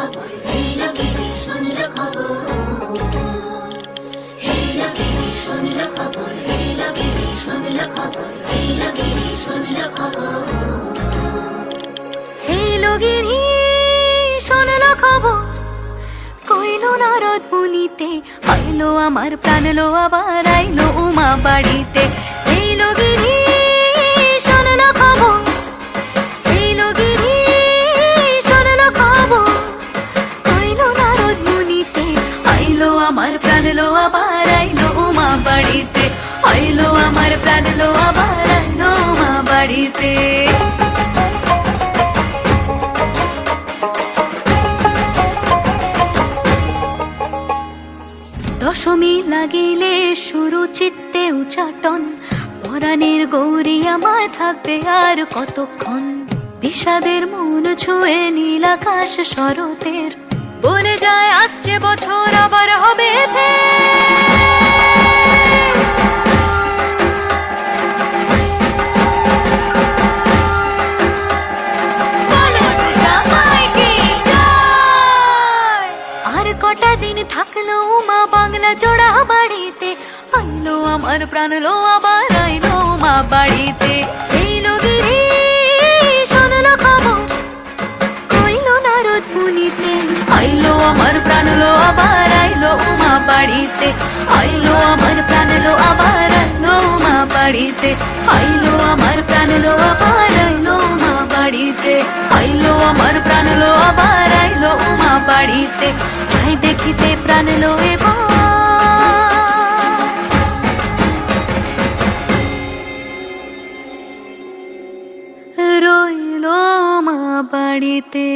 খবর, এই লোকেরই শুনল খবর। এই লোকেরই শুনল খবর, এই লোকেরই শুনল খবর, এই লোকেরই শুনল খবর। এই লোকেরই শুনল খবর, কইল নারদ মুনিতে, আইলো আমার প্রাণ লো আবার আইলো উমা বাড়িতে। এই লোকেরই শুনল খবর, এই লোকেরই শুনল খবর, কইলো নারদ মুনিতে, আইলো আমার প্রাণ লো আবার আইলো উমা বাড়িতে। আইলো আমার প্রাণ লো আবার আইলো উমা বাড়িতে। দশমী লাগিলে শুরু চিত্তে উচাটন, পরাণের গৌরী আমার থাকবে আর কতক্ষণ। বিষাদের মন ছুঁয়ে নীল আকাশ শরতের, বলে যায় আসছে বছর আবার হবে ফের। বলো দুর্গা মাইকে জয়। আর কটা দিন থাকলো উমা বাংলা জোড়া বাড়িতে, আইলো আমার প্রাণ লো আবার আইলো উমা বাড়িতে। এই লোকেরই শুনল খবর, কইলো নারদ মুনিতে, আইলো আমার প্রাণ লো আবার আইলো উমা বাড়িতে। আইলো আমার প্রাণ লো আবার আইলো উমা বাড়িতে। আইলো আমার প্রাণ লো আবার আইলো উমা বাড়িতে। আইলো আমার প্রাণ লো আবার আইলো উমা বাড়িতে। যাই দেখিতে প্রাণ লো এবার রইলো মা বাড়িতে।